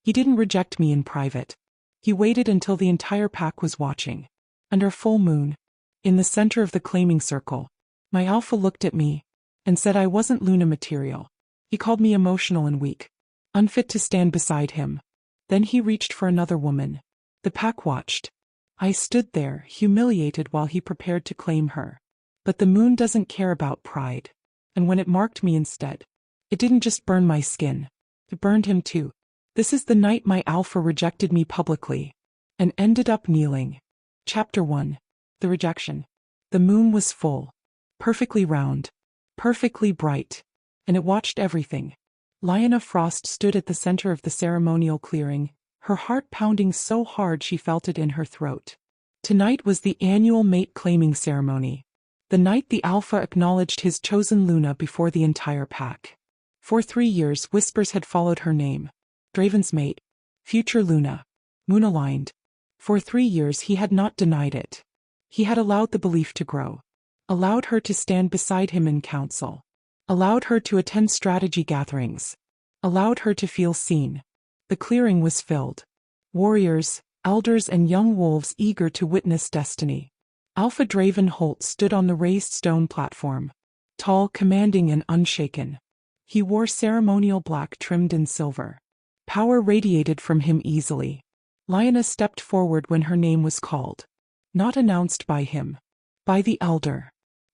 He didn't reject me in private. He waited until the entire pack was watching. Under full moon, in the center of the claiming circle, my alpha looked at me and said I wasn't Luna material. He called me emotional and weak, unfit to stand beside him. Then he reached for another woman. The pack watched. I stood there, humiliated while he prepared to claim her. But the moon doesn't care about pride. And when it marked me instead, it didn't just burn my skin. It burned him too. This is the night my alpha rejected me publicly and ended up kneeling. Chapter 1. The Rejection. The moon was full, perfectly round, perfectly bright, and it watched everything. Lyanna Frost stood at the center of the ceremonial clearing, her heart pounding so hard she felt it in her throat. Tonight was the annual mate claiming ceremony. The night the alpha acknowledged his chosen Luna before the entire pack. For 3 years whispers had followed her name. Draven's mate. Future Luna. Moon-aligned. For 3 years he had not denied it. He had allowed the belief to grow. Allowed her to stand beside him in council. Allowed her to attend strategy gatherings. Allowed her to feel seen. The clearing was filled. Warriors, elders and young wolves eager to witness destiny. Alpha Draven Holt stood on the raised stone platform. Tall, commanding and unshaken. He wore ceremonial black trimmed in silver. Power radiated from him easily. Lyanna stepped forward when her name was called. Not announced by him. By the elder.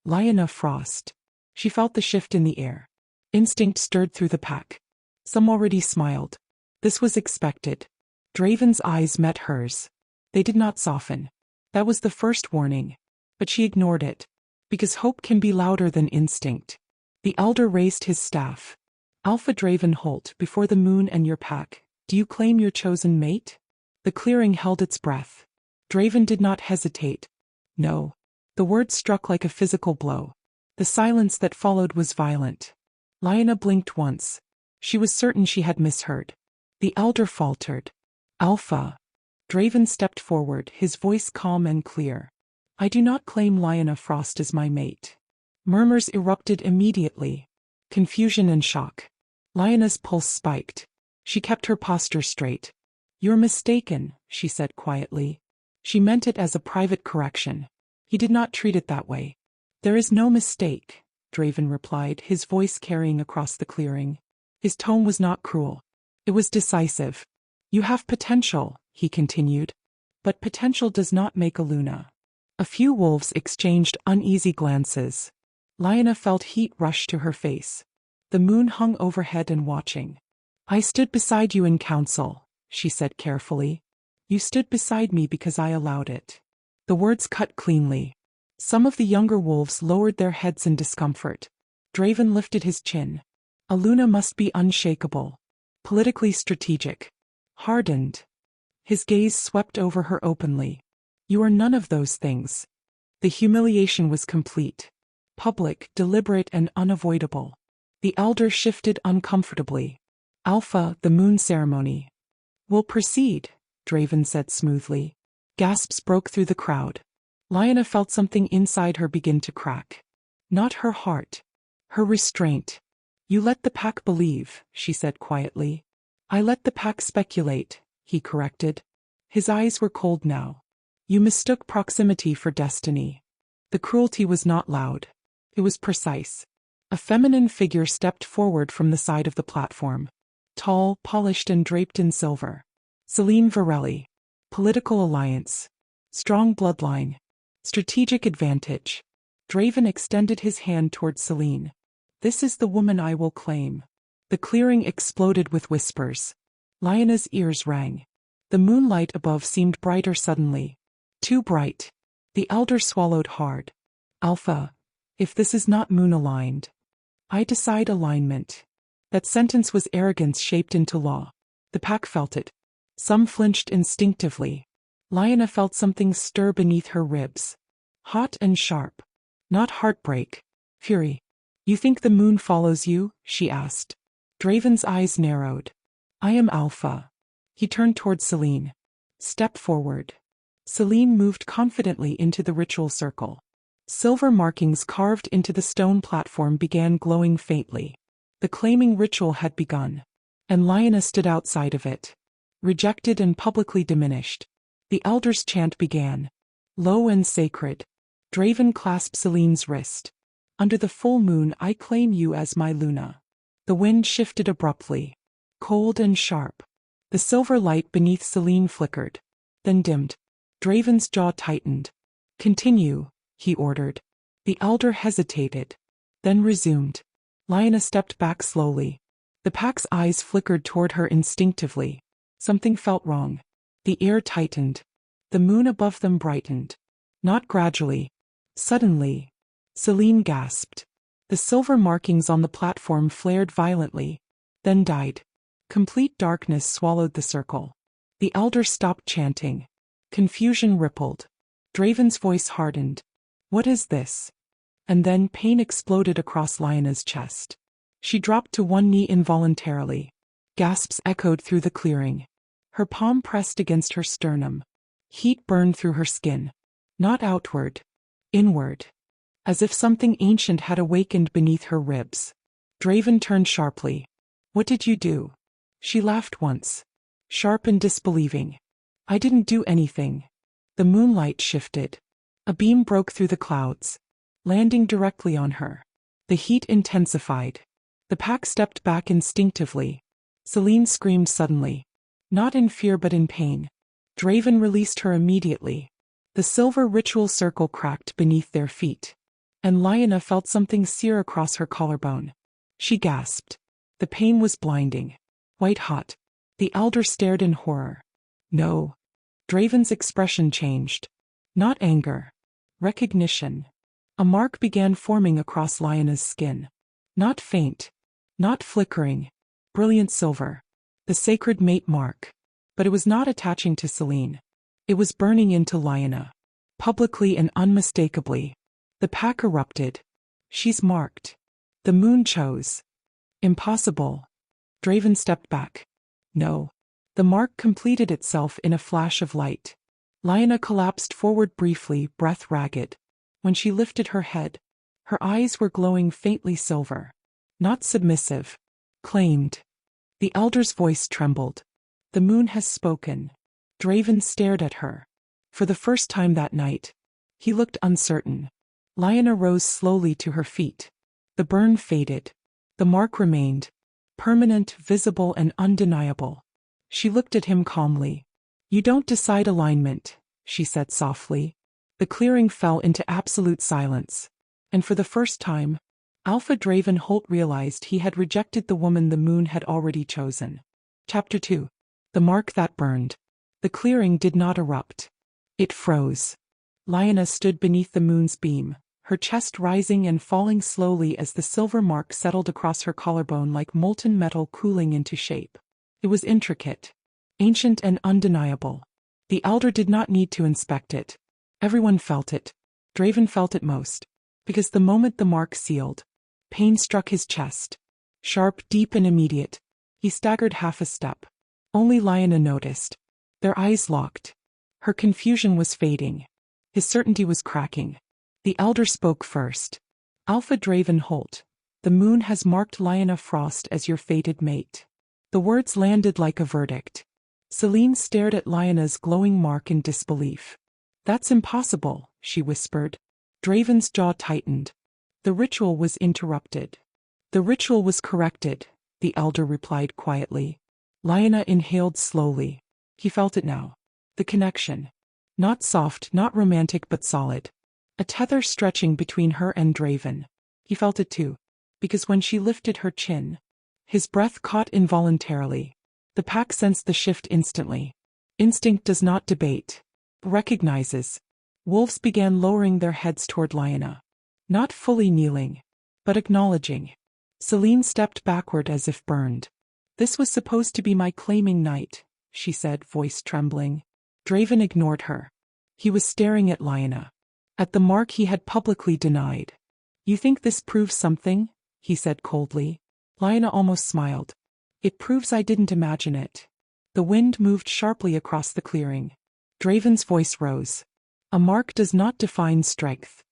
Lyanna Frost. She felt the shift in the air. Instinct stirred through the pack. Some already smiled. This was expected. Draven's eyes met hers. They did not soften. That was the first warning. But she ignored it. Because hope can be louder than instinct. The elder raised his staff. Alpha Draven Holt, before the moon and your pack, do you claim your chosen mate? The clearing held its breath. Draven did not hesitate. No. The words struck like a physical blow. The silence that followed was violent. Lyanna blinked once. She was certain she had misheard. The elder faltered. Alpha. Draven stepped forward, his voice calm and clear. I do not claim Lyanna Frost as my mate. Murmurs erupted immediately. Confusion and shock. Lyanna's pulse spiked. She kept her posture straight. You're mistaken, she said quietly. She meant it as a private correction. He did not treat it that way. There is no mistake, Draven replied, his voice carrying across the clearing. His tone was not cruel. It was decisive. You have potential, he continued. But potential does not make a Luna. A few wolves exchanged uneasy glances. Lyanna felt heat rush to her face. The moon hung overhead and watching. I stood beside you in council, she said carefully. You stood beside me because I allowed it. The words cut cleanly. Some of the younger wolves lowered their heads in discomfort. Draven lifted his chin. A Luna must be unshakable. Politically strategic. Hardened. His gaze swept over her openly. You are none of those things. The humiliation was complete. Public, deliberate and unavoidable. The elder shifted uncomfortably. Alpha, the moon ceremony. Will proceed, Draven said smoothly. Gasps broke through the crowd. Lyanna felt something inside her begin to crack. Not her heart. Her restraint. You let the pack believe, she said quietly. I let the pack speculate, he corrected. His eyes were cold now. You mistook proximity for destiny. The cruelty was not loud. It was precise. A feminine figure stepped forward from the side of the platform. Tall, polished and draped in silver. Celine Varelli. Political alliance. Strong bloodline. Strategic advantage. Draven extended his hand toward Celine. This is the woman I will claim. The clearing exploded with whispers. Lyanna's ears rang. The moonlight above seemed brighter suddenly. Too bright. The elder swallowed hard. Alpha. If this is not moon-aligned. I decide alignment. That sentence was arrogance shaped into law. The pack felt it. Some flinched instinctively. Lyanna felt something stir beneath her ribs. Hot and sharp. Not heartbreak. Fury. You think the moon follows you? She asked. Draven's eyes narrowed. I am Alpha. He turned toward Celine. Step forward. Celine moved confidently into the ritual circle. Silver markings carved into the stone platform began glowing faintly. The claiming ritual had begun. And Lyanna stood outside of it. rejected and publicly diminished. The elder's chant began. Low and sacred. Draven clasped Celine's wrist. Under the full moon I claim you as my Luna. The wind shifted abruptly. Cold and sharp. The silver light beneath Celine flickered. Then dimmed. Draven's jaw tightened. Continue, he ordered. The elder hesitated. Then resumed. Lyanna stepped back slowly. The pack's eyes flickered toward her instinctively. Something felt wrong. The air tightened. The moon above them brightened. Not gradually. Suddenly. Celine gasped. The silver markings on the platform flared violently. Then died. Complete darkness swallowed the circle. The elder stopped chanting. Confusion rippled. Draven's voice hardened. What is this? And then pain exploded across Lyanna's chest. She dropped to one knee involuntarily. Gasps echoed through the clearing. Her palm pressed against her sternum. Heat burned through her skin. Not outward. Inward. As if something ancient had awakened beneath her ribs. Draven turned sharply. What did you do? She laughed once. Sharp and disbelieving. I didn't do anything. The moonlight shifted. A beam broke through the clouds, landing directly on her. The heat intensified. The pack stepped back instinctively. Celine screamed suddenly. Not in fear but in pain. Draven released her immediately. The silver ritual circle cracked beneath their feet. And Lyanna felt something sear across her collarbone. She gasped. The pain was blinding. White hot. The elder stared in horror. No. Draven's expression changed. Not anger. Recognition. A mark began forming across Lyanna's skin. Not faint. Not flickering. Brilliant silver. The sacred mate mark. But it was not attaching to Celine. It was burning into Lyanna. Publicly and unmistakably. The pack erupted. She's marked. The moon chose. Impossible. Draven stepped back. No. The mark completed itself in a flash of light. Lyanna collapsed forward briefly, breath ragged. When she lifted her head, her eyes were glowing faintly silver. Not submissive. Claimed. The elder's voice trembled. The moon has spoken. Draven stared at her. For the first time that night, he looked uncertain. Lyanna rose slowly to her feet. The burn faded. The mark remained. Permanent, visible, and undeniable. She looked at him calmly. You don't decide alignment, she said softly. The clearing fell into absolute silence. And for the first time, Alpha Draven Holt realized he had rejected the woman the moon had already chosen. Chapter 2. The mark that burned. The clearing did not erupt. It froze. Lyanna stood beneath the moon's beam, her chest rising and falling slowly as the silver mark settled across her collarbone like molten metal cooling into shape. It was intricate, ancient and undeniable. The elder did not need to inspect it. Everyone felt it. Draven felt it most. Because the moment the mark sealed, pain struck his chest. Sharp, deep and immediate. He staggered half a step. Only Lyanna noticed. Their eyes locked. Her confusion was fading. His certainty was cracking. The elder spoke first. Alpha Draven Holt, the moon has marked Lyanna Frost as your fated mate. The words landed like a verdict. Celine stared at Lyanna's glowing mark in disbelief. That's impossible, she whispered. Draven's jaw tightened. The ritual was interrupted. The ritual was corrected, the elder replied quietly. Lyanna inhaled slowly. He felt it now. The connection. Not soft, not romantic but solid. A tether stretching between her and Draven. He felt it too. Because when she lifted her chin, his breath caught involuntarily. The pack sensed the shift instantly. Instinct does not debate. Recognizes. Wolves began lowering their heads toward Liona. Not fully kneeling, but acknowledging. Celine stepped backward as if burned. This was supposed to be my claiming night, she said, voice trembling. Draven ignored her. He was staring at Liona. At the mark he had publicly denied. You think this proves something? He said coldly. Liona almost smiled. It proves I didn't imagine it. The wind moved sharply across the clearing. Draven's voice rose. A mark does not define strength.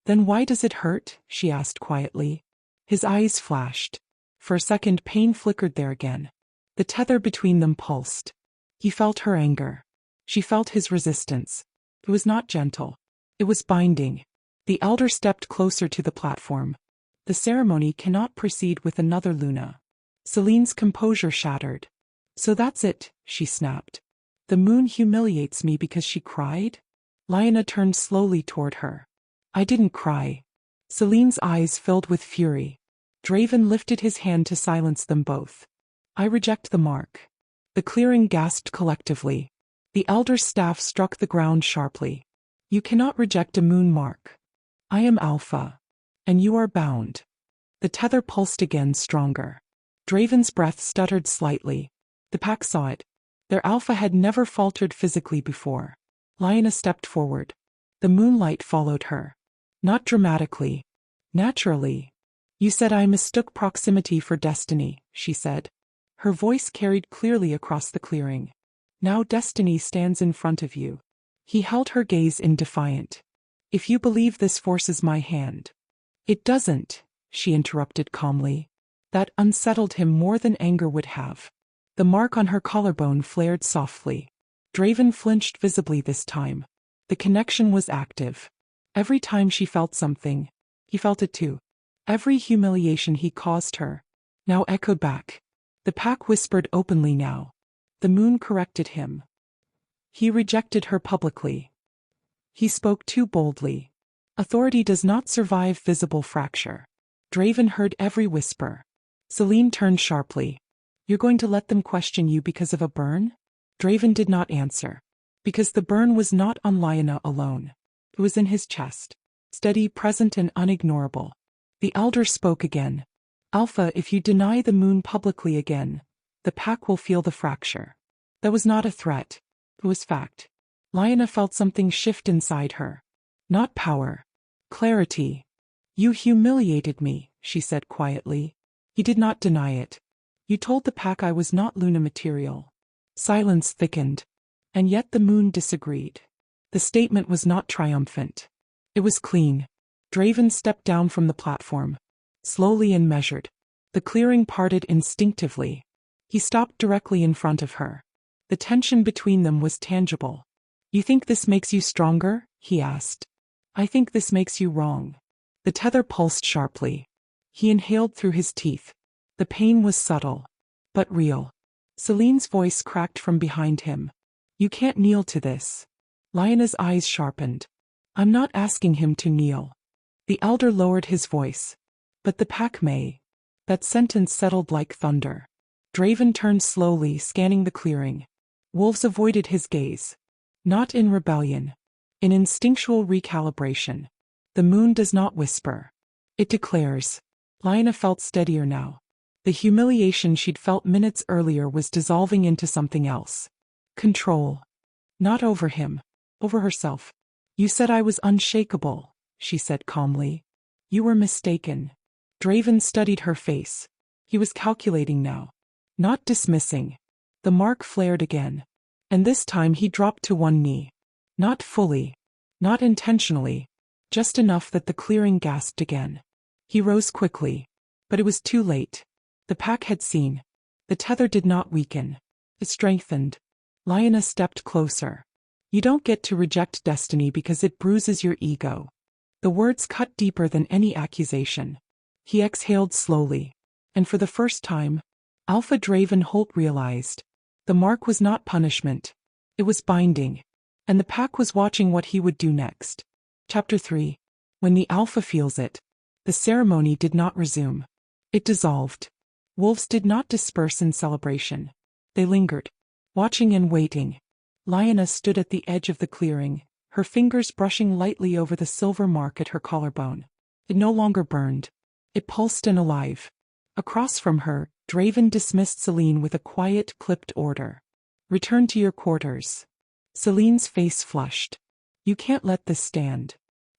Then why does it hurt? She asked quietly. His eyes flashed. For a second pain flickered there again. The tether between them pulsed. He felt her anger. She felt his resistance. It was not gentle. It was binding. The elder stepped closer to the platform. The ceremony cannot proceed with another Luna. Celine's composure shattered. So that's it, she snapped. The moon humiliates me because she cried? Lyanna turned slowly toward her. I didn't cry. Celine's eyes filled with fury. Draven lifted his hand to silence them both. I reject the mark. The clearing gasped collectively. The elder's staff struck the ground sharply. You cannot reject a moon mark. I am Alpha. And you are bound. The tether pulsed again stronger. Draven's breath stuttered slightly. The pack saw it. Their Alpha had never faltered physically before. Lyanna stepped forward. The moonlight followed her. Not dramatically. Naturally. You said I mistook proximity for destiny, she said. Her voice carried clearly across the clearing. Now destiny stands in front of you. He held her gaze in defiant. If you believe this forces my hand. It doesn't, she interrupted calmly. That unsettled him more than anger would have. The mark on her collarbone flared softly. Draven flinched visibly this time. The connection was active. Every time she felt something, he felt it too. Every humiliation he caused her now echoed back. The pack whispered openly now. The moon corrected him. He rejected her publicly. He spoke too boldly. Authority does not survive visible fracture. Draven heard every whisper. Celine turned sharply. You're going to let them question you because of a burn? Draven did not answer. Because the burn was not on Liona alone. It was in his chest. Steady, present and unignorable. The elder spoke again. Alpha, if you deny the moon publicly again, the pack will feel the fracture. That was not a threat. It was fact. Liona felt something shift inside her. Not power. Clarity. You humiliated me, she said quietly. He did not deny it. You told the pack I was not Luna material. Silence thickened. And yet the moon disagreed. The statement was not triumphant. It was clean. Draven stepped down from the platform. Slowly and measured. The clearing parted instinctively. He stopped directly in front of her. The tension between them was tangible. You think this makes you stronger? He asked. I think this makes you wrong. The tether pulsed sharply. He inhaled through his teeth. The pain was subtle, but real. Celine's voice cracked from behind him. You can't kneel to this. Lyona's eyes sharpened. I'm not asking him to kneel. The elder lowered his voice. But the pack may. That sentence settled like thunder. Draven turned slowly, scanning the clearing. Wolves avoided his gaze. Not in rebellion. In instinctual recalibration. The moon does not whisper. It declares. Lyanna felt steadier now. The humiliation she'd felt minutes earlier was dissolving into something else. Control. Not over him. Over herself. You said I was unshakable, she said calmly. You were mistaken. Draven studied her face. He was calculating now. Not dismissing. The mark flared again. And this time he dropped to one knee. Not fully. Not intentionally. Just enough that the clearing gasped again. He rose quickly. But it was too late. The pack had seen. The tether did not weaken. It strengthened. Lyanna stepped closer. You don't get to reject destiny because it bruises your ego. The words cut deeper than any accusation. He exhaled slowly. And for the first time, Alpha Draven Holt realized. The mark was not punishment. It was binding. And the pack was watching what he would do next. Chapter 3. When the Alpha feels it. The ceremony did not resume. It dissolved. Wolves did not disperse in celebration. They lingered. Watching and waiting. Liona stood at the edge of the clearing, her fingers brushing lightly over the silver mark at her collarbone. It no longer burned. It pulsed and alive. Across from her, Draven dismissed Celine with a quiet, clipped order. Return to your quarters. Celine's face flushed. You can't let this stand.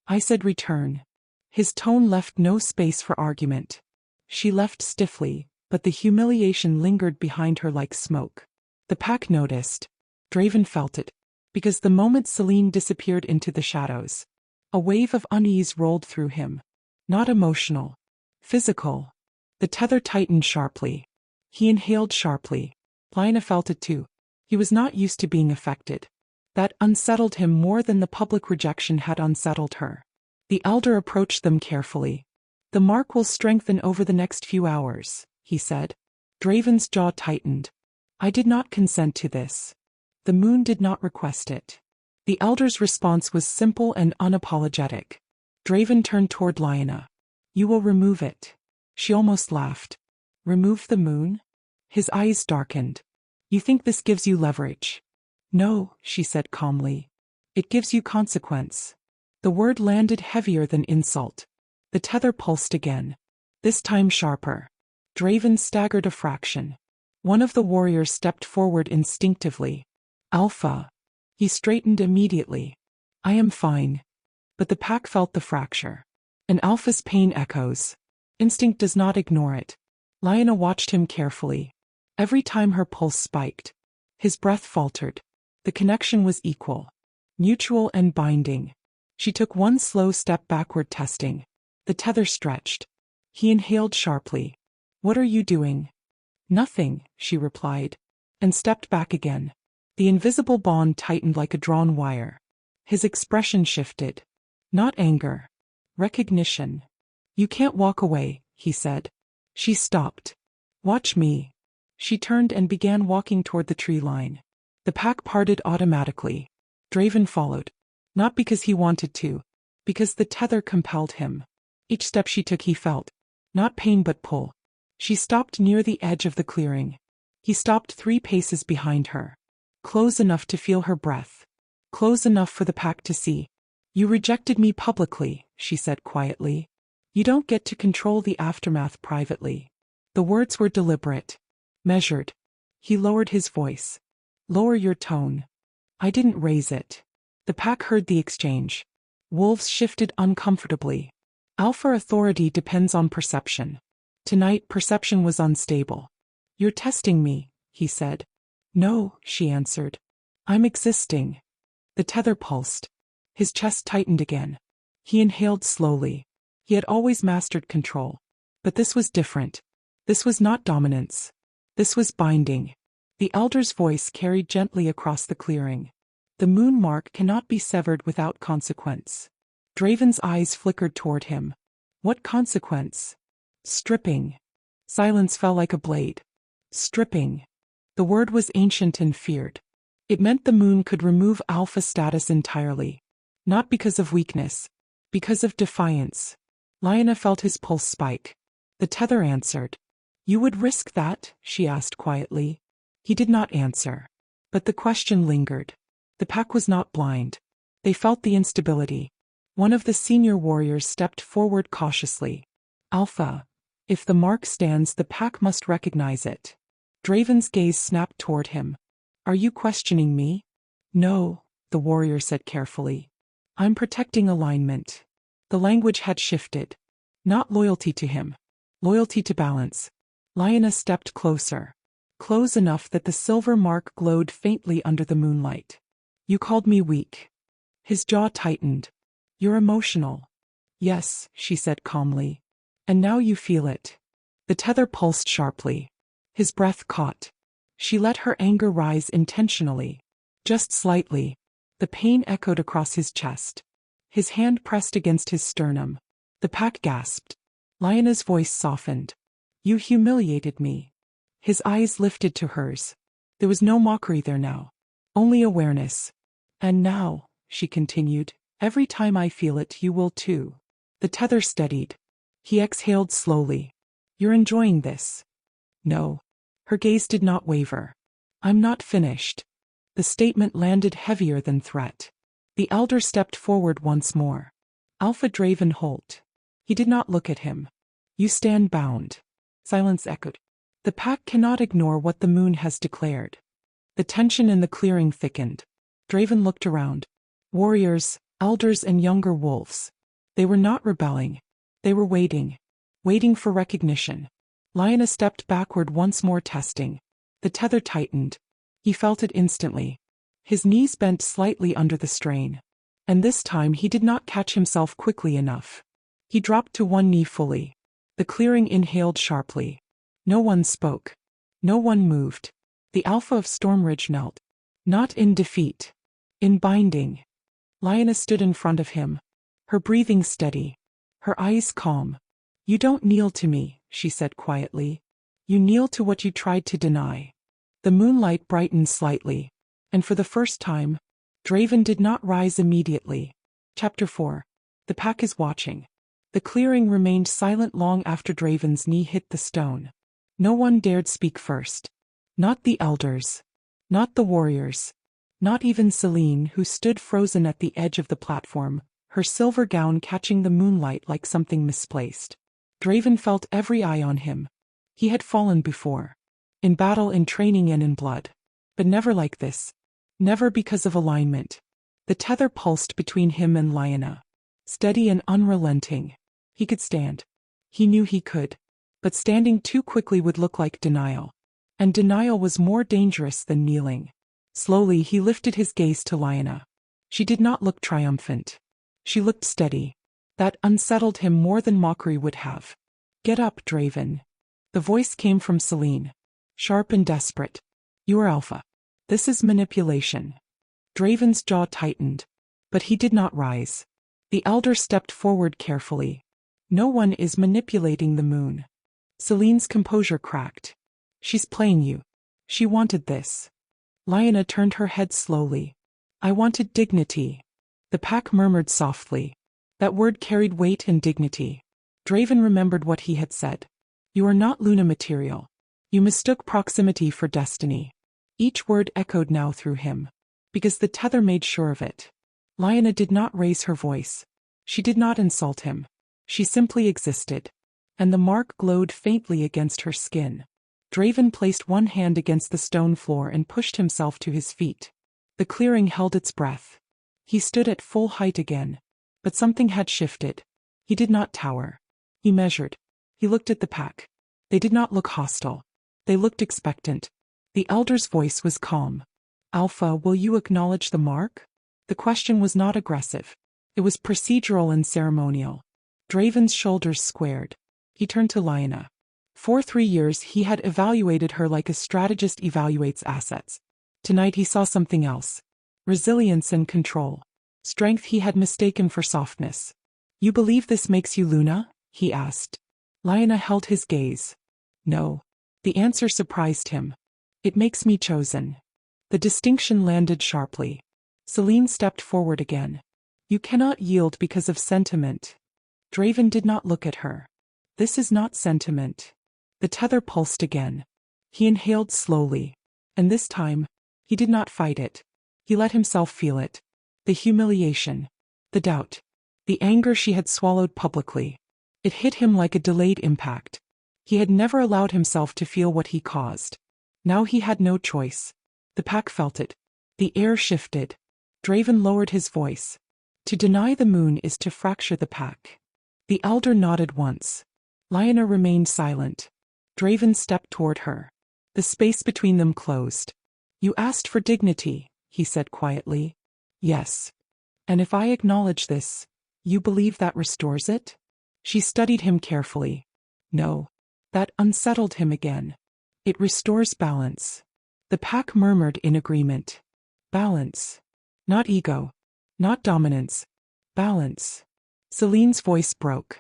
I said return. His tone left no space for argument. She left stiffly, but the humiliation lingered behind her like smoke. The pack noticed. Draven felt it. Because the moment Celine disappeared into the shadows, a wave of unease rolled through him. Not emotional. Physical. The tether tightened sharply. He inhaled sharply. Lyanna felt it too. He was not used to being affected. That unsettled him more than the public rejection had unsettled her. The elder approached them carefully. "The mark will strengthen over the next few hours," he said. Draven's jaw tightened. "I did not consent to this. The moon did not request it." The elder's response was simple and unapologetic. Draven turned toward Lyanna. "You will remove it." She almost laughed. "Remove the moon?" His eyes darkened. "You think this gives you leverage?" "No," she said calmly. "It gives you consequence." The word landed heavier than insult. The tether pulsed again. This time sharper. Draven staggered a fraction. One of the warriors stepped forward instinctively. "Alpha." He straightened immediately. "I am fine." But the pack felt the fracture. An Alpha's pain echoes. Instinct does not ignore it. Lyanna watched him carefully. Every time her pulse spiked, his breath faltered. The connection was equal, mutual and binding. She took one slow step backward, testing. The tether stretched. He inhaled sharply. "What are you doing?" "Nothing," she replied, and stepped back again. The invisible bond tightened like a drawn wire. His expression shifted. Not anger. Recognition. "You can't walk away," he said. She stopped. "Watch me." She turned and began walking toward the tree line. The pack parted automatically. Draven followed. Not because he wanted to, because the tether compelled him. Each step she took he felt. Not pain but pull. She stopped near the edge of the clearing. He stopped 3 paces behind her. Close enough to feel her breath. Close enough for the pack to see. "You rejected me publicly," she said quietly. "You don't get to control the aftermath privately." The words were deliberate. Measured. He lowered his voice. "Lower your tone." "I didn't raise it." The pack heard the exchange. Wolves shifted uncomfortably. Alpha authority depends on perception. Tonight perception was unstable. "You're testing me," he said. "No," she answered. "I'm existing." The tether pulsed. His chest tightened again. He inhaled slowly. He had always mastered control. But this was different. This was not dominance. This was binding. The elder's voice carried gently across the clearing. "The moon mark cannot be severed without consequence." Draven's eyes flickered toward him. "What consequence?" "Stripping." Silence fell like a blade. "Stripping." The word was ancient and feared. It meant the moon could remove Alpha status entirely. Not because of weakness. Because of defiance. Lyanna felt his pulse spike. The tether answered. "You would risk that?" she asked quietly. He did not answer. But the question lingered. The pack was not blind. They felt the instability. One of the senior warriors stepped forward cautiously. "Alpha, if the mark stands, the pack must recognize it." Draven's gaze snapped toward him. "Are you questioning me?" "No," the warrior said carefully. "I'm protecting alignment." The language had shifted. Not loyalty to him. Loyalty to balance. Lyanna stepped closer. Close enough that the silver mark glowed faintly under the moonlight. "You called me weak." His jaw tightened. "You're emotional." "Yes," she said calmly. "And now you feel it." The tether pulsed sharply. His breath caught. She let her anger rise intentionally. Just slightly. The pain echoed across his chest. His hand pressed against his sternum. The pack gasped. Lyanna's voice softened. "You humiliated me." His eyes lifted to hers. There was no mockery there now. Only awareness. "And now," she continued, "every time I feel it, you will too." The tether steadied. He exhaled slowly. "You're enjoying this?" "No." Her gaze did not waver. "I'm not finished." The statement landed heavier than threat. The elder stepped forward once more. "Alpha Draven Holt." He did not look at him. "You stand bound." Silence echoed. The pack cannot ignore what the moon has declared. The tension in the clearing thickened. Draven looked around. Warriors, elders and younger wolves. They were not rebelling. They were waiting. Waiting for recognition. Lyanna stepped backward once more, testing. The tether tightened. He felt it instantly. His knees bent slightly under the strain. And this time he did not catch himself quickly enough. He dropped to one knee fully. The clearing inhaled sharply. No one spoke. No one moved. The Alpha of Stormridge knelt. Not in defeat. In binding. Lyanna stood in front of him. Her breathing steady. Her eyes calm. You don't kneel to me, she said quietly. You kneel to what you tried to deny. The moonlight brightened slightly. And for the first time, Draven did not rise immediately. Chapter 4. The pack is watching. The clearing remained silent long after Draven's knee hit the stone. No one dared speak first. Not the elders. Not the warriors. Not even Selene, who stood frozen at the edge of the platform, her silver gown catching the moonlight like something misplaced. Draven felt every eye on him. He had fallen before. In battle, in training, and in blood. But never like this. Never because of alignment. The tether pulsed between him and Liona. Steady and unrelenting. He could stand. He knew he could. But standing too quickly would look like denial. And denial was more dangerous than kneeling. Slowly he lifted his gaze to Liona. She did not look triumphant. She looked steady. That unsettled him more than mockery would have. Get up, Draven. The voice came from Selene. Sharp and desperate. You are Alpha. This is manipulation. Draven's jaw tightened. But he did not rise. The elder stepped forward carefully. No one is manipulating the moon. Selene's composure cracked. She's playing you. She wanted this. Liona turned her head slowly. I wanted dignity. The pack murmured softly. That word carried weight and dignity. Draven remembered what he had said. You are not Luna material. You mistook proximity for destiny. Each word echoed now through him. Because the tether made sure of it. Liona did not raise her voice. She did not insult him. She simply existed. And the mark glowed faintly against her skin. Draven placed one hand against the stone floor and pushed himself to his feet. The clearing held its breath. He stood at full height again. But something had shifted. He did not tower. He measured. He looked at the pack. They did not look hostile. They looked expectant. The elder's voice was calm. Alpha, will you acknowledge the mark? The question was not aggressive. It was procedural and ceremonial. Draven's shoulders squared. He turned to Liona. For 3 years he had evaluated her like a strategist evaluates assets. Tonight he saw something else. Resilience and control. Strength he had mistaken for softness. You believe this makes you Luna? He asked. Liona held his gaze. No. The answer surprised him. It makes me chosen. The distinction landed sharply. Selene stepped forward again. You cannot yield because of sentiment. Draven did not look at her. This is not sentiment. The tether pulsed again. He inhaled slowly. And this time, he did not fight it. He let himself feel it. The humiliation. The doubt. The anger she had swallowed publicly. It hit him like a delayed impact. He had never allowed himself to feel what he caused. Now he had no choice. The pack felt it. The air shifted. Draven lowered his voice. To deny the moon is to fracture the pack. The elder nodded once. Liona remained silent. Draven stepped toward her. The space between them closed. You asked for dignity, he said quietly. Yes. And if I acknowledge this, you believe that restores it? She studied him carefully. No. That unsettled him again. It restores balance. The pack murmured in agreement. Balance. Not ego. Not dominance. Balance. Selene's voice broke.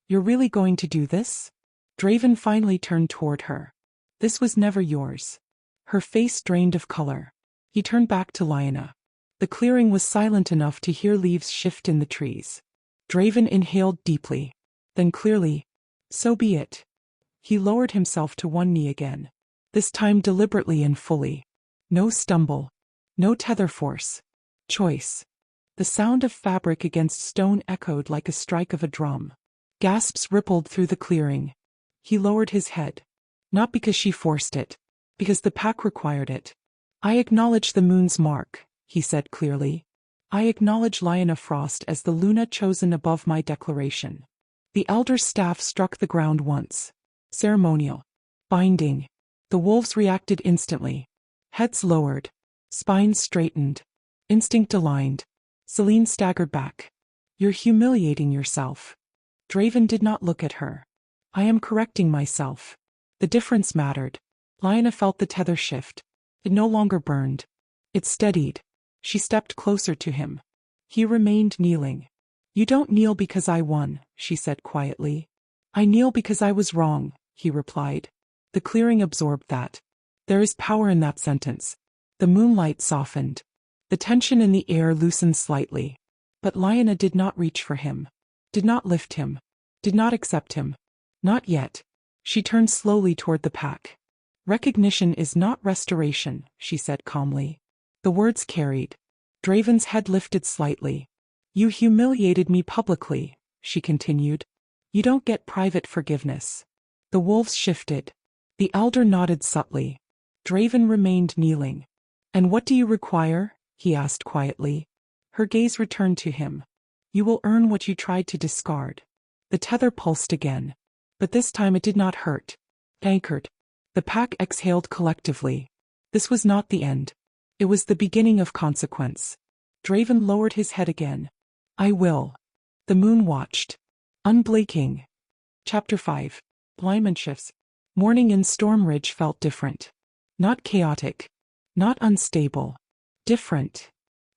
You're really going to do this? Draven finally turned toward her. This was never yours. Her face drained of color. He turned back to Liona. The clearing was silent enough to hear leaves shift in the trees. Draven inhaled deeply. Then clearly, so be it. He lowered himself to one knee again. This time deliberately and fully. No stumble. No tether force. Choice. The sound of fabric against stone echoed like a strike of a drum. Gasps rippled through the clearing. He lowered his head. Not because she forced it. Because the pack required it. I acknowledge the moon's mark, he said clearly. I acknowledge Lyanna Frost as the Luna chosen above my declaration. The elder's staff struck the ground once. Ceremonial. Binding. The wolves reacted instantly. Heads lowered. Spines straightened. Instinct aligned. Selene staggered back. You're humiliating yourself. Draven did not look at her. I am correcting myself. The difference mattered. Liona felt the tether shift. It no longer burned. It steadied. She stepped closer to him. He remained kneeling. "You don't kneel because I won," she said quietly. "I kneel because I was wrong," he replied. The clearing absorbed that. There is power in that sentence. The moonlight softened. The tension in the air loosened slightly. But Lyanna did not reach for him. Did not lift him. Did not accept him. Not yet. She turned slowly toward the pack. "Recognition is not restoration," she said calmly. The words carried. Draven's head lifted slightly. "You humiliated me publicly," she continued. "You don't get private forgiveness." The wolves shifted. The elder nodded subtly. Draven remained kneeling. "And what do you require?" he asked quietly. Her gaze returned to him. "You will earn what you tried to discard." The tether pulsed again. But this time it did not hurt. It anchored. The pack exhaled collectively. This was not the end. It was the beginning of consequence. Draven lowered his head again. "I will." The moon watched. Unblinking. Chapter 5. Alignment shifts. Morning in Storm Ridge felt different. Not chaotic. Not unstable. Different.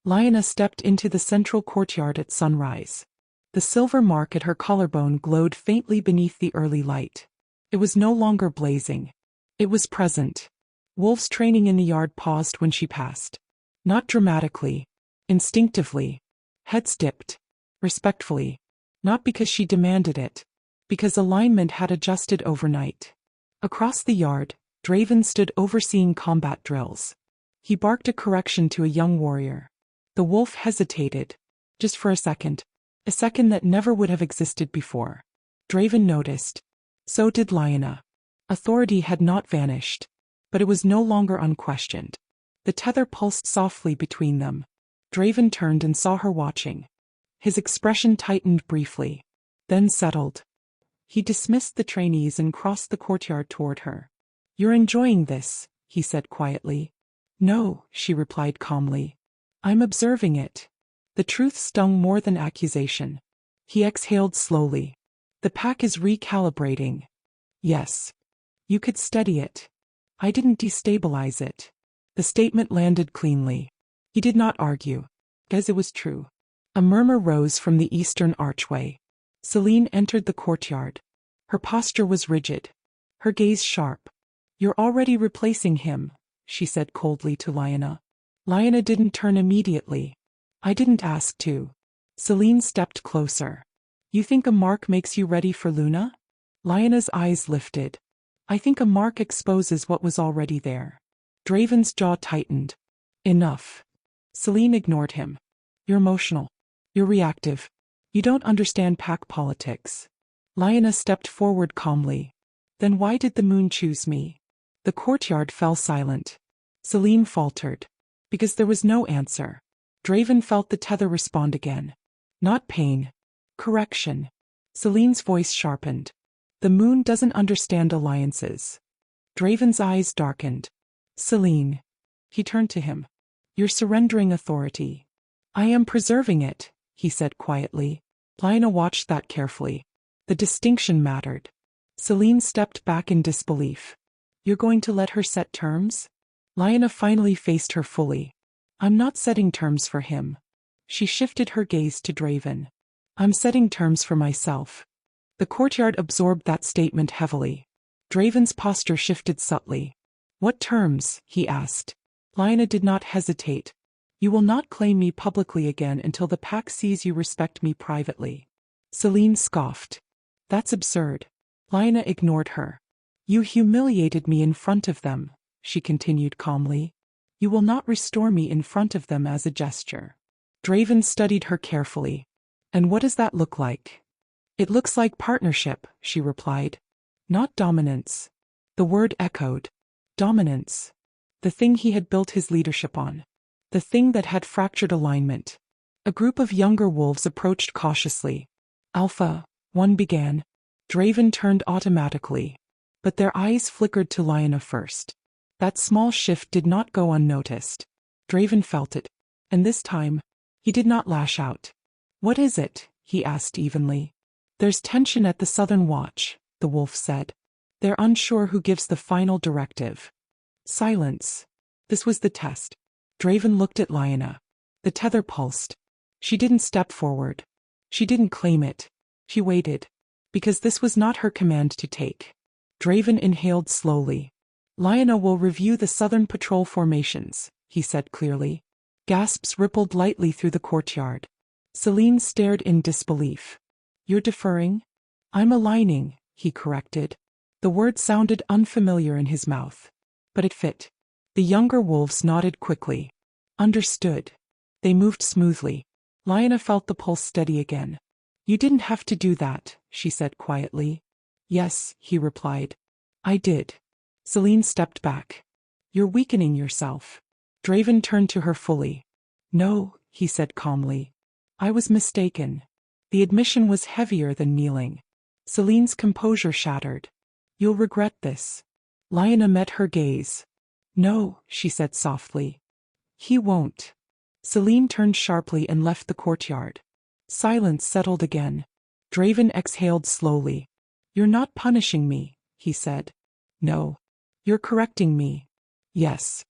Lyanna stepped into the central courtyard at sunrise. The silver mark at her collarbone glowed faintly beneath the early light. It was no longer blazing. It was present. Wolves training in the yard paused when she passed. Not dramatically. Instinctively. Heads dipped. Respectfully. Not because she demanded it. Because alignment had adjusted overnight. Across the yard, Draven stood overseeing combat drills. He barked a correction to a young warrior. The wolf hesitated. Just for a second. A second that never would have existed before. Draven noticed. So did Liona. Authority had not vanished. But it was no longer unquestioned. The tether pulsed softly between them. Draven turned and saw her watching. His expression tightened briefly. Then settled. He dismissed the trainees and crossed the courtyard toward her. "You're enjoying this," he said quietly. "No," she replied calmly. "I'm observing it." The truth stung more than accusation. He exhaled slowly. "The pack is recalibrating." "Yes. You could study it." "I didn't destabilize it." The statement landed cleanly. He did not argue. As it was true. A murmur rose from the eastern archway. Celine entered the courtyard. Her posture was rigid. Her gaze sharp. "You're already replacing him," she said coldly to Liona. Liona didn't turn immediately. "I didn't ask to." Celine stepped closer. "You think a mark makes you ready for Luna?" Liona's eyes lifted. "I think a mark exposes what was already there." Draven's jaw tightened. "Enough." Celine ignored him. "You're emotional. You're reactive. You don't understand pack politics." Liona stepped forward calmly. "Then why did the moon choose me?" The courtyard fell silent. Celine faltered. Because there was no answer. Draven felt the tether respond again. Not pain. Correction. Celine's voice sharpened. "The moon doesn't understand alliances." Draven's eyes darkened. "Celine." He turned to him. "You're surrendering authority." "I am preserving it," he said quietly. Liona watched that carefully. The distinction mattered. Celine stepped back in disbelief. "You're going to let her set terms?" Liona finally faced her fully. "I'm not setting terms for him." She shifted her gaze to Draven. "I'm setting terms for myself." The courtyard absorbed that statement heavily. Draven's posture shifted subtly. "What terms?" he asked. Liona did not hesitate. "You will not claim me publicly again until the pack sees you respect me privately." Celine scoffed. "That's absurd." Liona ignored her. "You humiliated me in front of them," she continued calmly. "You will not restore me in front of them as a gesture." Draven studied her carefully. "And what does that look like?" "It looks like partnership," she replied. "Not dominance." The word echoed. Dominance. The thing he had built his leadership on. The thing that had fractured alignment. A group of younger wolves approached cautiously. "Alpha," one began. Draven turned automatically. But their eyes flickered to Liona first. That small shift did not go unnoticed. Draven felt it. And this time, he did not lash out. "What is it?" he asked evenly. "There's tension at the Southern Watch," the wolf said. "They're unsure who gives the final directive." Silence. This was the test. Draven looked at Lyanna. The tether pulsed. She didn't step forward. She didn't claim it. She waited. Because this was not her command to take. Draven inhaled slowly. Lyanna will review the southern patrol formations, he said clearly. Gasps rippled lightly through the courtyard. Celine stared in disbelief. You're deferring? I'm aligning, he corrected. The word sounded unfamiliar in his mouth. But it fit. The younger wolves nodded quickly. Understood. They moved smoothly. Lyanna felt the pulse steady again. You didn't have to do that, she said quietly. Yes, he replied. I did. Celine stepped back. You're weakening yourself. Draven turned to her fully. No, he said calmly. I was mistaken. The admission was heavier than kneeling. Celine's composure shattered. You'll regret this. Lyanna met her gaze. No, she said softly. He won't. Celine turned sharply and left the courtyard. Silence settled again. Draven exhaled slowly. You're not punishing me, he said. No. You're correcting me. Yes.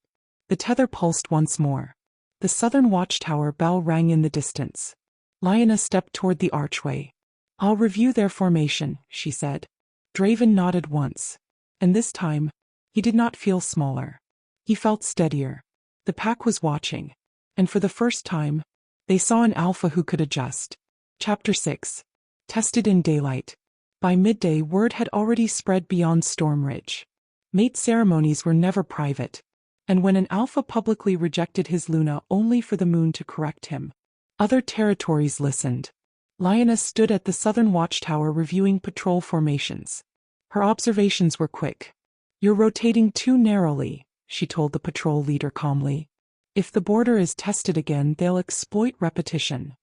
The tether pulsed once more. The southern watchtower bell rang in the distance. Lyanna stepped toward the archway. I'll review their formation, she said. Draven nodded once. And this time, he did not feel smaller. He felt steadier. The pack was watching. And for the first time, they saw an alpha who could adjust. Chapter 6. Tested in daylight. By midday, word had already spread beyond Storm Ridge. Mate ceremonies were never private. And when an alpha publicly rejected his Luna only for the moon to correct him, other territories listened. Lyanna stood at the southern watchtower reviewing patrol formations. Her observations were quick. You're rotating too narrowly, she told the patrol leader calmly. If the border is tested again, they'll exploit repetition.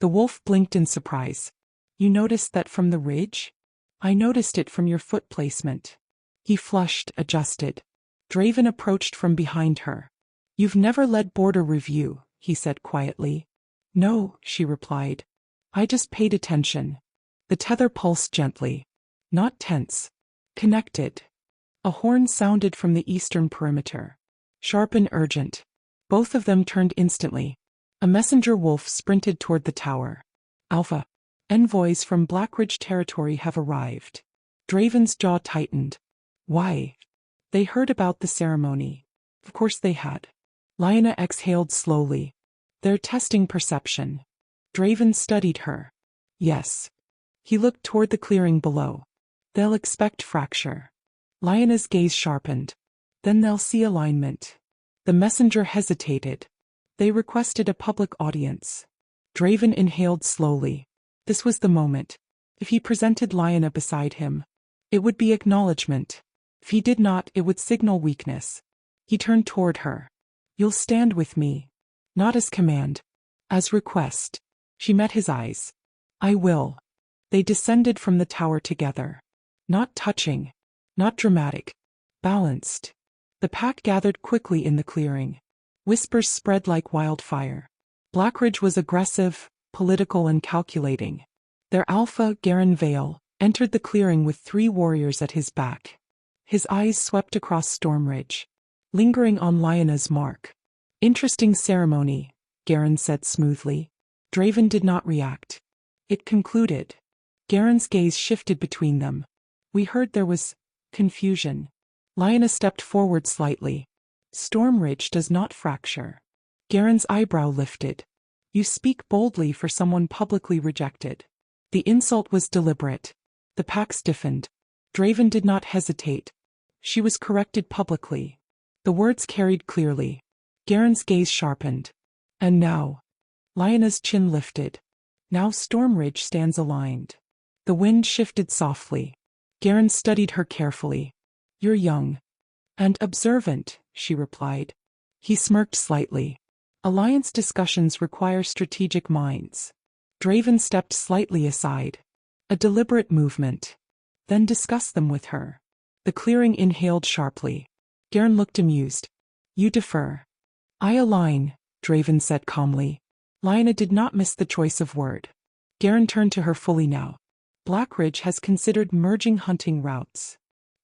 The wolf blinked in surprise. You noticed that from the ridge? I noticed it from your foot placement. He flushed, adjusted. Draven approached from behind her. You've never led border review, he said quietly. No, she replied. I just paid attention. The tether pulsed gently. Not tense. Connected. A horn sounded from the eastern perimeter. Sharp and urgent. Both of them turned instantly. A messenger wolf sprinted toward the tower. Alpha. Envoys from Blackridge territory have arrived. Draven's jaw tightened. Why? They heard about the ceremony. Of course they had. Lyanna exhaled slowly. They're testing perception. Draven studied her. Yes. He looked toward the clearing below. They'll expect fracture. Lyanna's gaze sharpened. Then they'll see alignment. The messenger hesitated. They requested a public audience. Draven inhaled slowly. This was the moment. If he presented Lyanna beside him, it would be acknowledgement. If he did not, it would signal weakness. He turned toward her. You'll stand with me. Not as command. As request. She met his eyes. I will. They descended from the tower together. Not touching. Not dramatic. Balanced. The pack gathered quickly in the clearing. Whispers spread like wildfire. Blackridge was aggressive, political and calculating. Their alpha, Garen Vale, entered the clearing with 3 warriors at his back. His eyes swept across Storm Ridge, lingering on Lyanna's mark. Interesting ceremony, Garen said smoothly. Draven did not react. It concluded. Garen's gaze shifted between them. We heard there was confusion. Lyanna stepped forward slightly. Storm Ridge does not fracture. Garen's eyebrow lifted. You speak boldly for someone publicly rejected. The insult was deliberate. The pack stiffened. Draven did not hesitate. She was corrected publicly. The words carried clearly. Garen's gaze sharpened. And now. Lyanna's chin lifted. Now Storm Ridge stands aligned. The wind shifted softly. Garen studied her carefully. You're young. And observant, she replied. He smirked slightly. Alliance discussions require strategic minds. Draven stepped slightly aside. A deliberate movement. Then discuss them with her. The clearing inhaled sharply. Garen looked amused. You defer. I align, Draven said calmly. Lyanna did not miss the choice of word. Garen turned to her fully now. Blackridge has considered merging hunting routes.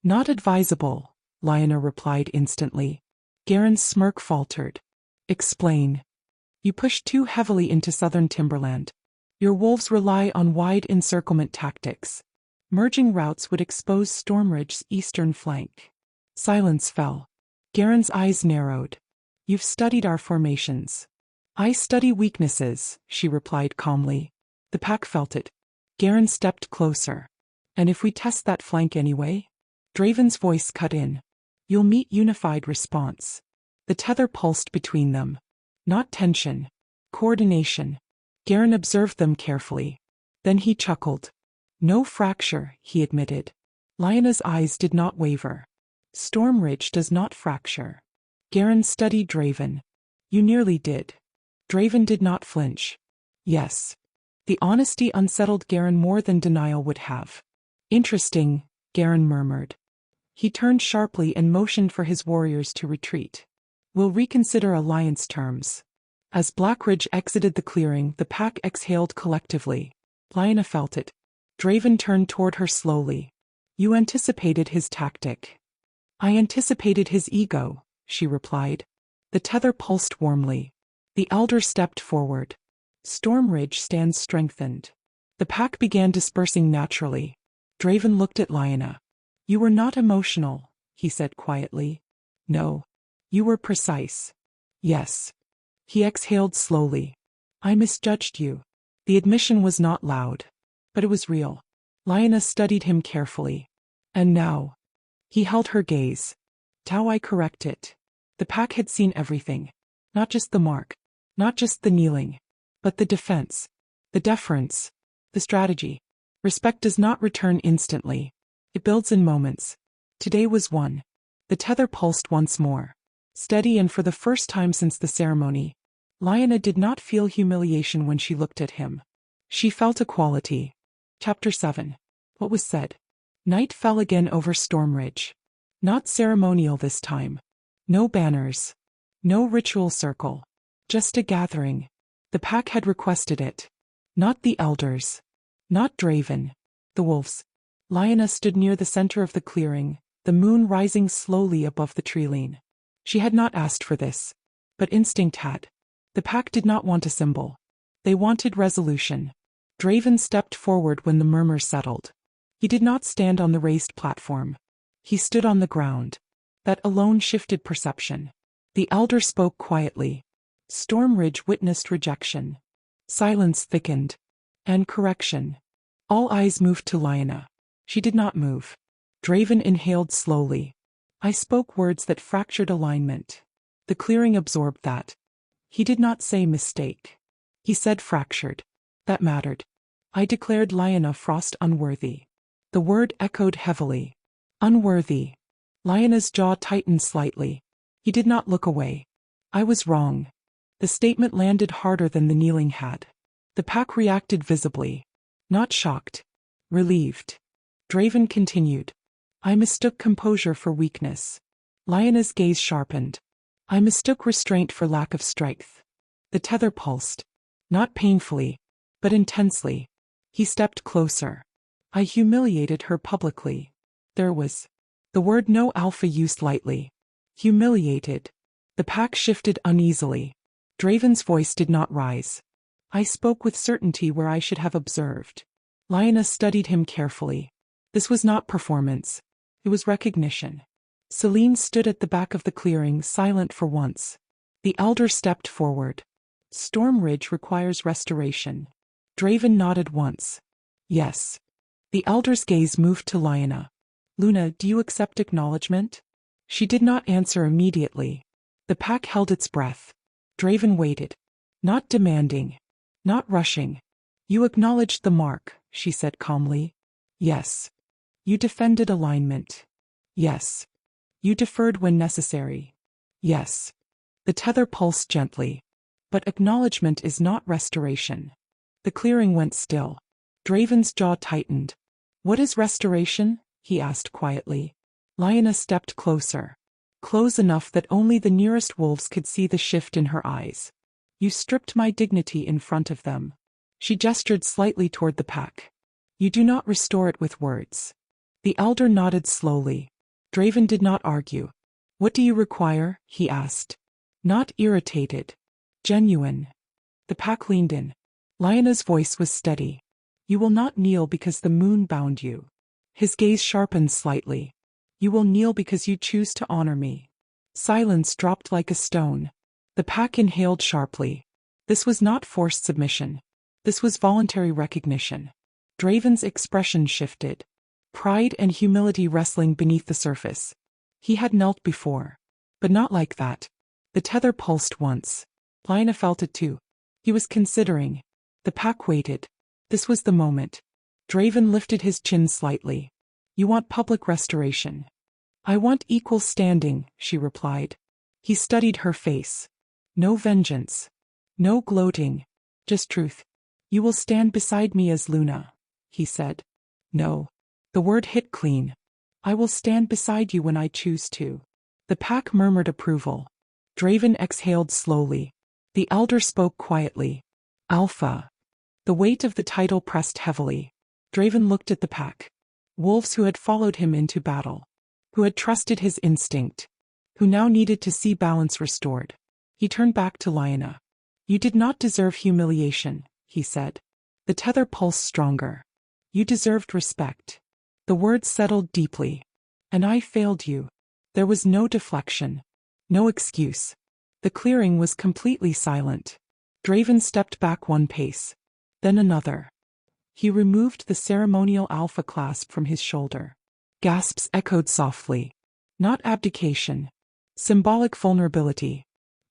Not advisable, Lyanna replied instantly. Garen's smirk faltered. Explain. You push too heavily into southern timberland. Your wolves rely on wide encirclement tactics. Merging routes would expose Stormridge's eastern flank. Silence fell. Garen's eyes narrowed. You've studied our formations. I study weaknesses, she replied calmly. The pack felt it. Garen stepped closer. And if we test that flank anyway? Draven's voice cut in. You'll meet unified response. The tether pulsed between them. Not tension. Coordination. Garen observed them carefully. Then he chuckled. No fracture, he admitted. Lyanna's eyes did not waver. Stormridge does not fracture. Garen studied Draven. You nearly did. Draven did not flinch. Yes. The honesty unsettled Garen more than denial would have. Interesting, Garen murmured. He turned sharply and motioned for his warriors to retreat. We'll reconsider alliance terms. As Blackridge exited the clearing, the pack exhaled collectively. Lyanna felt it. Draven turned toward her slowly. You anticipated his tactic. I anticipated his ego, she replied. The tether pulsed warmly. The elder stepped forward. Stormridge stands strengthened. The pack began dispersing naturally. Draven looked at Lyanna. You were not emotional, he said quietly. No. You were precise. Yes. He exhaled slowly. I misjudged you. The admission was not loud. But it was real. Lyanna studied him carefully. And now? He held her gaze. How I correct it. The pack had seen everything. Not just the mark. Not just the kneeling. But the defense. The deference. The strategy. Respect does not return instantly. It builds in moments. Today was one. The tether pulsed once more. Steady, and for the first time since the ceremony, Lyanna did not feel humiliation when she looked at him. She felt equality. Chapter 7. What was said? Night fell again over Stormridge. Not ceremonial this time. No banners. No ritual circle. Just a gathering. The pack had requested it. Not the elders. Not Draven. The wolves. Lyanna stood near the center of the clearing, the moon rising slowly above the treeline. She had not asked for this. But instinct had. The pack did not want a symbol. They wanted resolution. Draven stepped forward when the murmur settled. He did not stand on the raised platform. He stood on the ground. That alone shifted perception. The elder spoke quietly. Stormridge witnessed rejection. Silence thickened. And correction. All eyes moved to Lyanna. She did not move. Draven inhaled slowly. I spoke words that fractured alignment. The clearing absorbed that. He did not say mistake. He said fractured. That mattered. I declared Lyanna Frost unworthy. The word echoed heavily. Unworthy. Lyanna's jaw tightened slightly. He did not look away. I was wrong. The statement landed harder than the kneeling had. The pack reacted visibly. Not shocked. Relieved. Draven continued. I mistook composure for weakness. Lyanna's gaze sharpened. I mistook restraint for lack of strength. The tether pulsed. Not painfully, but intensely. He stepped closer. I humiliated her publicly. There was the word no Alpha used lightly. Humiliated. The pack shifted uneasily. Draven's voice did not rise. I spoke with certainty where I should have observed. Lyanna studied him carefully. This was not performance. It was recognition. Celine stood at the back of the clearing, silent for once. The elder stepped forward. Stormridge requires restoration. Draven nodded once. Yes. The elder's gaze moved to Liona. Luna, do you accept acknowledgement? She did not answer immediately. The pack held its breath. Draven waited. Not demanding. Not rushing. You acknowledged the mark, she said calmly. Yes. You defended alignment. Yes. You deferred when necessary. Yes. The tether pulsed gently. But acknowledgement is not restoration. The clearing went still. Draven's jaw tightened. What is restoration? He asked quietly. Liona stepped closer. Close enough that only the nearest wolves could see the shift in her eyes. You stripped my dignity in front of them. She gestured slightly toward the pack. You do not restore it with words. The elder nodded slowly. Draven did not argue. What do you require? He asked. Not irritated. Genuine. The pack leaned in. Lyanna's voice was steady. You will not kneel because the moon bound you. His gaze sharpened slightly. You will kneel because you choose to honor me. Silence dropped like a stone. The pack inhaled sharply. This was not forced submission. This was voluntary recognition. Draven's expression shifted. Pride and humility wrestling beneath the surface. He had knelt before. But not like that. The tether pulsed once. Lyanna felt it too. He was considering. The pack waited. This was the moment. Draven lifted his chin slightly. You want public restoration. I want equal standing, she replied. He studied her face. No vengeance. No gloating. Just truth. You will stand beside me as Luna, he said. No. The word hit clean. I will stand beside you when I choose to. The pack murmured approval. Draven exhaled slowly. The elder spoke quietly. Alpha. The weight of the title pressed heavily. Draven looked at the pack. Wolves who had followed him into battle. Who had trusted his instinct. Who now needed to see balance restored. He turned back to Liona. You did not deserve humiliation, he said. The tether pulsed stronger. You deserved respect. The words settled deeply. And I failed you. There was no deflection. No excuse. The clearing was completely silent. Draven stepped back one pace. Then another. He removed the ceremonial alpha clasp from his shoulder. Gasps echoed softly. Not abdication. Symbolic vulnerability.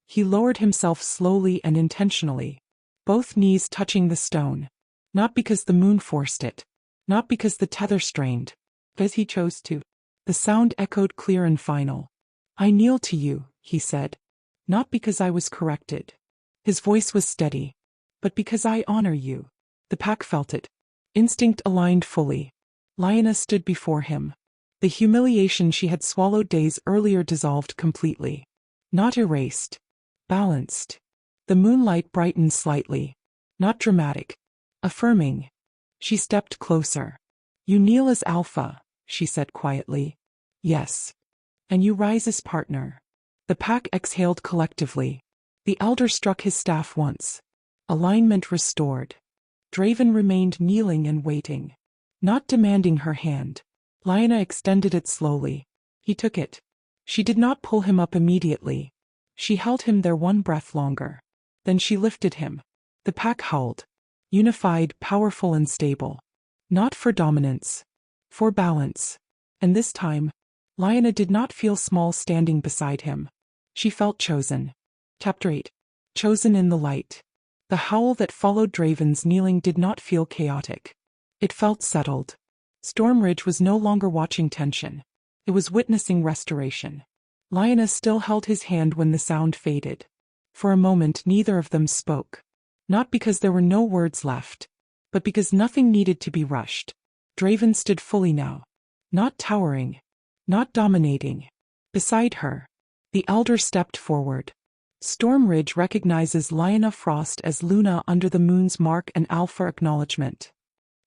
He lowered himself slowly and intentionally. Both knees touching the stone. Not because the moon forced it. Not because the tether strained. But as he chose to. The sound echoed clear and final. I kneel to you, he said. Not because I was corrected. His voice was steady. But because I honor you. The pack felt it. Instinct aligned fully. Lyanna stood before him. The humiliation she had swallowed days earlier dissolved completely. Not erased. Balanced. The moonlight brightened slightly. Not dramatic. Affirming. She stepped closer. You kneel as Alpha, she said quietly. Yes. And you rise as partner. The pack exhaled collectively. The elder struck his staff once. Alignment restored. Draven remained kneeling and waiting. Not demanding her hand. Lyanna extended it slowly. He took it. She did not pull him up immediately. She held him there one breath longer. Then she lifted him. The pack howled. Unified, powerful and stable. Not for dominance. For balance. And this time, Lyanna did not feel small standing beside him. She felt chosen. Chapter 8. Chosen in the light. The howl that followed Draven's kneeling did not feel chaotic. It felt settled. Stormridge was no longer watching tension. It was witnessing restoration. Lyanna still held his hand when the sound faded. For a moment neither of them spoke. Not because there were no words left, but because nothing needed to be rushed. Draven stood fully now. Not towering. Not dominating. Beside her. The elder stepped forward. Stormridge recognizes Lyanna Frost as Luna under the moon's mark and Alpha acknowledgement.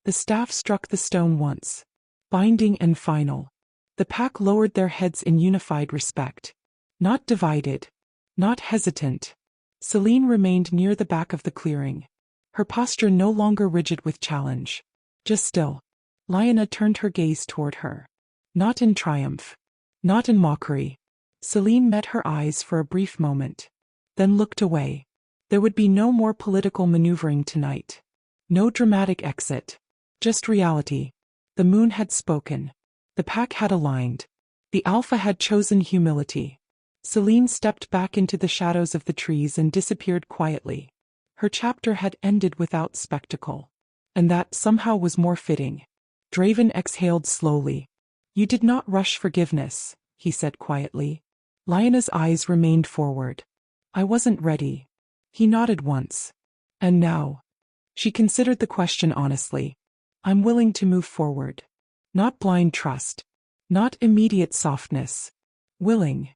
The staff struck the stone once. Binding and final. The pack lowered their heads in unified respect. Not divided. Not hesitant. Celine remained near the back of the clearing. Her posture no longer rigid with challenge. Just still. Lyanna turned her gaze toward her. Not in triumph. Not in mockery. Celine met her eyes for a brief moment. Then looked away. There would be no more political maneuvering tonight. No dramatic exit. Just reality. The moon had spoken. The pack had aligned. The Alpha had chosen humility. Celine stepped back into the shadows of the trees and disappeared quietly. Her chapter had ended without spectacle. And that somehow was more fitting. Draven exhaled slowly. You did not rush forgiveness, he said quietly. Lyanna's eyes remained forward. I wasn't ready. He nodded once. And now? She considered the question honestly. I'm willing to move forward. Not blind trust. Not immediate softness. Willing.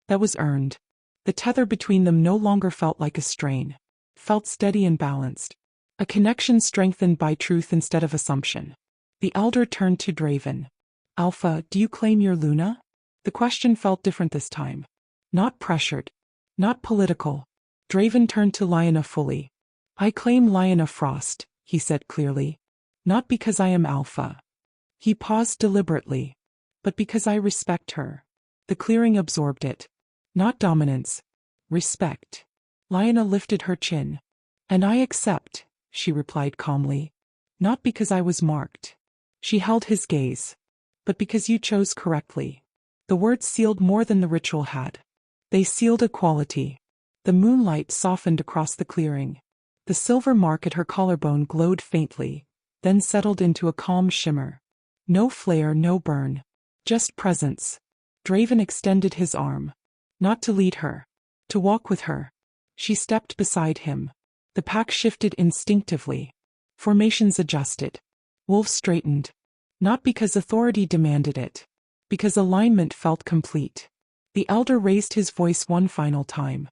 That was earned. The tether between them no longer felt like a strain. Felt steady and balanced. A connection strengthened by truth instead of assumption. The elder turned to Draven. Alpha, do you claim your Luna? The question felt different this time. Not pressured. Not political. Draven turned to Lyanna fully. I claim Lyanna Frost, he said clearly. Not because I am Alpha. He paused deliberately. But because I respect her. The clearing absorbed it. Not dominance. Respect. Lyanna lifted her chin. And I accept, she replied calmly. Not because I was marked. She held his gaze. But because you chose correctly. The words sealed more than the ritual had. They sealed equality. The moonlight softened across the clearing. The silver mark at her collarbone glowed faintly, then settled into a calm shimmer. No flare, no burn. Just presence. Draven extended his arm. Not to lead her. To walk with her. She stepped beside him. The pack shifted instinctively. Formations adjusted. Wolves straightened. Not because authority demanded it. Because alignment felt complete. The elder raised his voice one final time.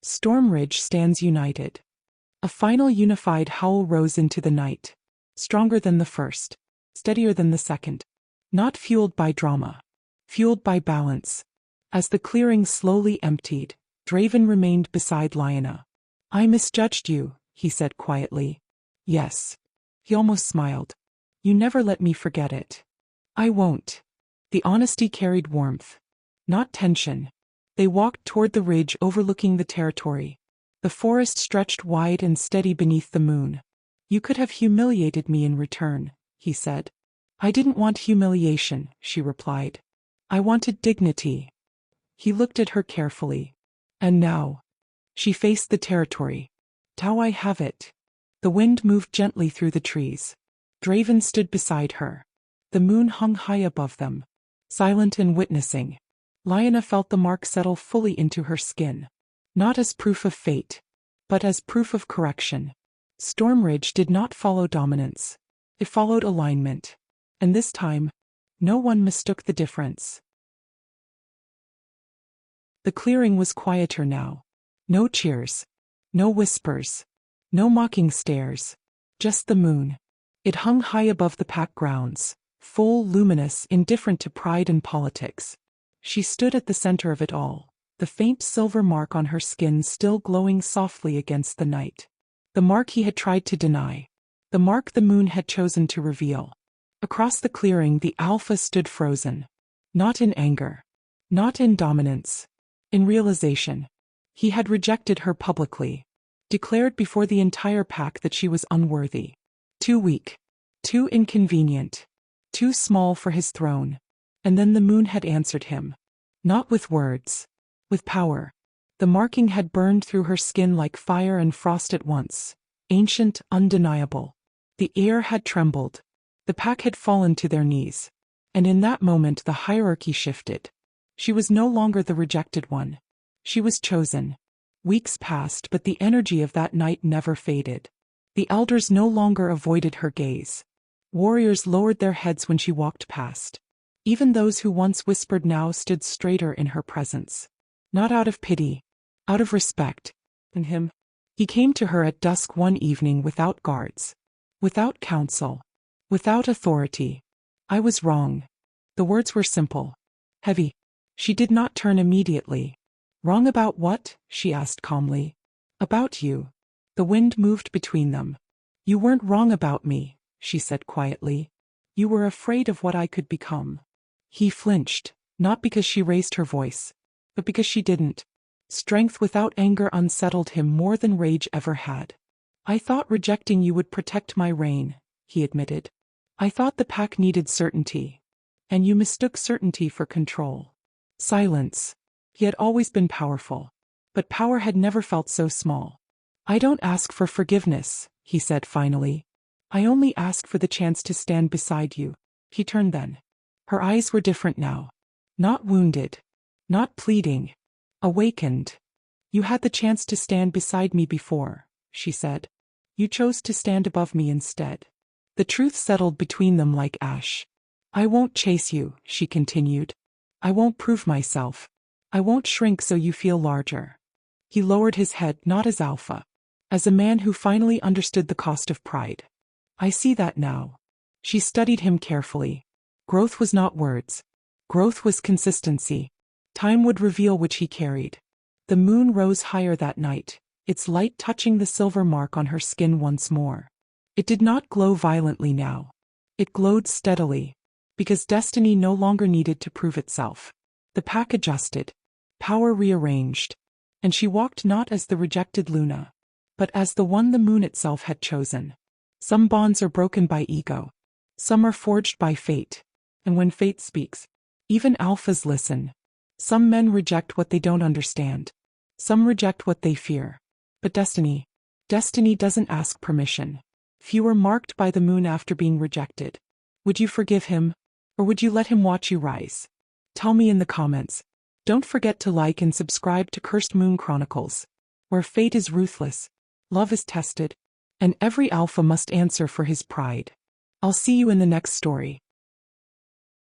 Stormridge stands united. A final unified howl rose into the night. Stronger than the first. Steadier than the second. Not fueled by drama. Fueled by balance. As the clearing slowly emptied, Draven remained beside Liona. I misjudged you, he said quietly. Yes. He almost smiled. You never let me forget it. I won't. The honesty carried warmth. Not tension. They walked toward the ridge overlooking the territory. The forest stretched wide and steady beneath the moon. You could have humiliated me in return, he said. I didn't want humiliation, she replied. I wanted dignity. He looked at her carefully. And now? She faced the territory. How I have it. The wind moved gently through the trees. Draven stood beside her. The moon hung high above them. Silent and witnessing. Lyanna felt the mark settle fully into her skin. Not as proof of fate, but as proof of correction. Stormridge did not follow dominance. It followed alignment. And this time, no one mistook the difference. The clearing was quieter now. No cheers. No whispers. No mocking stares. Just the moon. It hung high above the pack grounds, full, luminous, indifferent to pride and politics. She stood at the center of it all, the faint silver mark on her skin still glowing softly against the night. The mark he had tried to deny. The mark the moon had chosen to reveal. Across the clearing the Alpha stood frozen. Not in anger. Not in dominance. In realization. He had rejected her publicly. Declared before the entire pack that she was unworthy. Too weak. Too inconvenient. Too small for his throne. And then the moon had answered him. Not with words. With power. The marking had burned through her skin like fire and frost at once. Ancient, undeniable. The air had trembled. The pack had fallen to their knees. And in that moment the hierarchy shifted. She was no longer the rejected one. She was chosen. Weeks passed, but the energy of that night never faded. The elders no longer avoided her gaze. Warriors lowered their heads when she walked past. Even those who once whispered now stood straighter in her presence. Not out of pity. Out of respect. And him. He came to her at dusk one evening without guards. Without counsel. Without authority. I was wrong. The words were simple. Heavy. She did not turn immediately. Wrong about what? She asked calmly. About you. The wind moved between them. You weren't wrong about me, she said quietly. You were afraid of what I could become. He flinched, not because she raised her voice, but because she didn't. Strength without anger unsettled him more than rage ever had. I thought rejecting you would protect my reign, he admitted. I thought the pack needed certainty. And you mistook certainty for control. Silence. He had always been powerful. But power had never felt so small. I don't ask for forgiveness, he said finally. I only ask for the chance to stand beside you. He turned then. Her eyes were different now. Not wounded. Not pleading. Awakened. You had the chance to stand beside me before, she said. You chose to stand above me instead. The truth settled between them like ash. I won't chase you, she continued. I won't prove myself. I won't shrink so you feel larger. He lowered his head not as Alpha. As a man who finally understood the cost of pride. I see that now. She studied him carefully. Growth was not words. Growth was consistency. Time would reveal which he carried. The moon rose higher that night, its light touching the silver mark on her skin once more. It did not glow violently now. It glowed steadily, because destiny no longer needed to prove itself. The pack adjusted, power rearranged, and she walked not as the rejected Luna, but as the one the moon itself had chosen. Some bonds are broken by ego. Some are forged by fate. And when fate speaks, even alphas listen. Some men reject what they don't understand. Some reject what they fear. But destiny doesn't ask permission. Few were marked by the moon after being rejected. Would you forgive him? Or would you let him watch you rise? Tell me in the comments. Don't forget to like and subscribe to Cursed Moon Chronicles, where fate is ruthless, love is tested, and every alpha must answer for his pride. I'll see you in the next story.